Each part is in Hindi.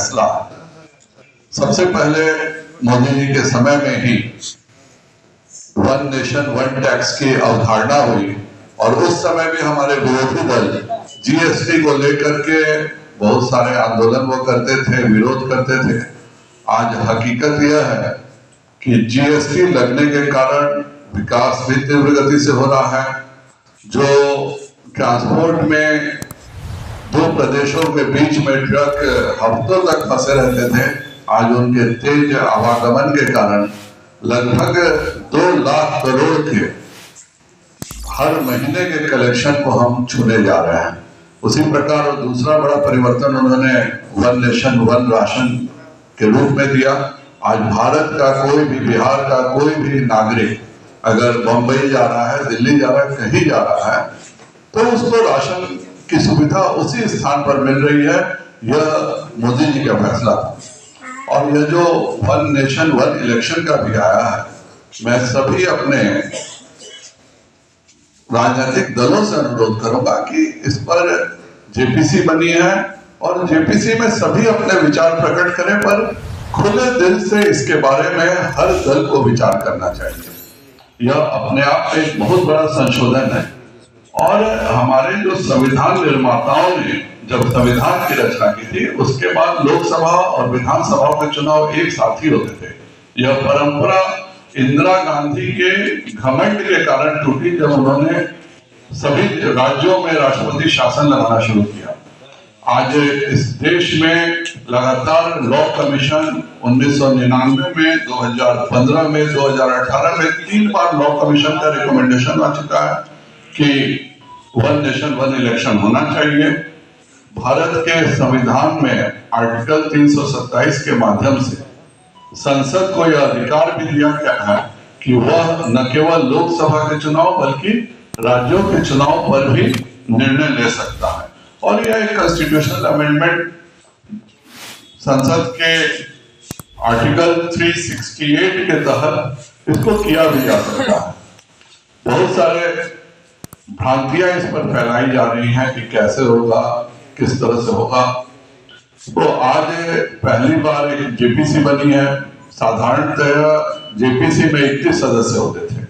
फैसला है। सबसे पहले मोदी जी के समय में ही वन नेशन वन टैक्स की अवधारणा हुई और उस समय भी हमारे विरोधी दल जीएसटी को लेकर के बहुत सारे आंदोलन वो करते थे, विरोध करते थे। आज हकीकत यह है कि जीएसटी लगने के कारण विकास भी तीव्र गति से हो रहा है। जो ट्रांसपोर्ट में दो प्रदेशों के बीच में ट्रक हफ्तों तक फंसे रहते थे, आज उनके तेज आवागमन के कारण लगभग 2 लाख करोड़ के हर महीने के कलेक्शन को हम छूने जा रहे हैं। उसी प्रकार और दूसरा बड़ा परिवर्तन उन्होंने वन नेशन वन राशन के रूप में दिया। आज भारत का कोई भी, बिहार का कोई भी नागरिक अगर बंबई जा रहा है, दिल्ली जा रहा है, कहीं जा रहा है तो उसको राशन की सुविधा उसी स्थान पर मिल रही है। यह मोदी जी का फैसला था। और यह जो वन नेशन वन इलेक्शन का भी आया है, मैं सभी अपने राजनीतिक दलों से अनुरोध करूंगा कि इस पर जेपीसी बनी है और जेपीसी में सभी अपने विचार प्रकट करें, पर खुले दिल से इसके बारे में हर दल को विचार करना चाहिए। यह अपने आप में एक बहुत बड़ा संशोधन है। और हमारे जो संविधान निर्माताओं ने जब संविधान की रचना की थी, उसके बाद लोकसभा और विधानसभा के चुनाव एक साथ ही होते थे। यह परंपरा इंदिरा गांधी के घमंड के कारण टूटी जब उन्होंने सभी राज्यों में राष्ट्रपति शासन लगाना शुरू किया। आज इस देश में लगातार लॉ कमीशन 1999 में, 2015 में, 2018 में 3 बार लॉ कमीशन का रिकमेंडेशन आ चुका है कि वन नेशन वन इलेक्शन होना चाहिए। भारत के संविधान में आर्टिकल 327 के माध्यम से संसद को यह अधिकार भी दिया गया है कि वह न केवल लोकसभा के चुनाव बल्कि राज्यों के चुनाव पर भी निर्णय ले सकता है। और यह एक कॉन्स्टिट्यूशनल अमेंडमेंट संसद के आर्टिकल 368 के तहत इसको किया भी जा सकता है। बहुत सारे भ्रांतियां इस पर फैलाई जा रही हैं कि कैसे होगा, किस तरह से होगा। तो आज पहली बार एक जेपीसी बनी है। साधारणतः जेपीसी में 21 सदस्य होते थे।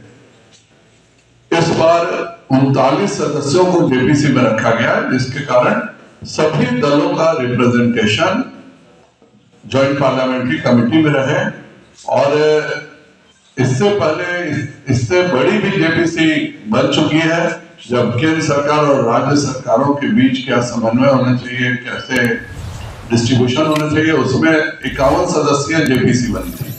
इस बार 39 सदस्यों को जेपीसी में रखा गया, जिसके कारण सभी दलों का रिप्रेजेंटेशन जॉइंट पार्लियामेंट्री कमेटी में रहे। और इससे पहले इससे बड़ी भी जेपीसी बन चुकी है, जब केंद्र सरकार और राज्य सरकारों के बीच क्या समन्वय होना चाहिए, कैसे डिस्ट्रीब्यूशन होना चाहिए, उसमें 51 सदस्यीय जेपीसी बनी थी।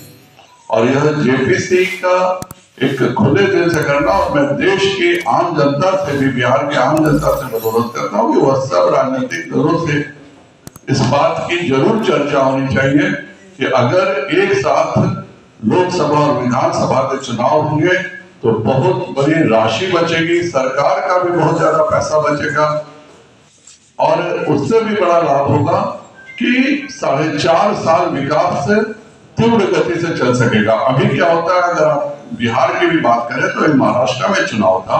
और यह जेपीसी का एक खुले दिल से करना, और मैं देश की आम जनता से भी, बिहार की आम जनता से अनुरोध करता हूँ कि वह सब राजनीतिक दलों से इस बात की जरूर चर्चा होनी चाहिए कि अगर एक साथ लोकसभा और विधानसभा के चुनाव होंगे तो बहुत बड़ी राशि बचेगी, सरकार का भी बहुत ज्यादा पैसा बचेगा और उससे भी बड़ा लाभ होगा कि 4.5 साल विकास से तीव्र गति से चल सकेगा। अभी क्या होता है, अगर आप बिहार की भी बात करें तो महाराष्ट्र में चुनाव था,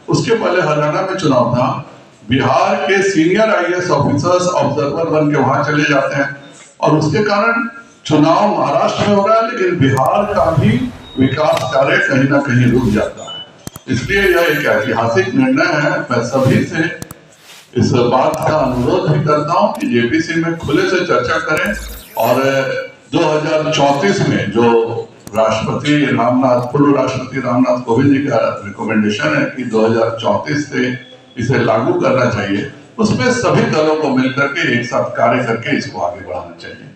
उसके पहले हरियाणा में चुनाव था। बिहार के सीनियर आईएएस ऑफिसर्स ऑब्जर्वर बन के वहां चले जाते हैं और उसके कारण चुनाव महाराष्ट्र में हो रहा है, लेकिन बिहार का भी विकास कार्य कहीं ना कहीं रुक जाता है। इसलिए यह एक ऐतिहासिक निर्णय है। मैं सभी से इस बात का अनुरोध भी करता हूं कि जेपीसी में खुले से चर्चा करें और 2034 में जो पूर्व राष्ट्रपति रामनाथ कोविंद जी का रिकमेंडेशन है कि 2034 से इसे लागू करना चाहिए, उसमें सभी दलों को मिलकर के एक साथ कार्य करके इसको आगे बढ़ाना चाहिए।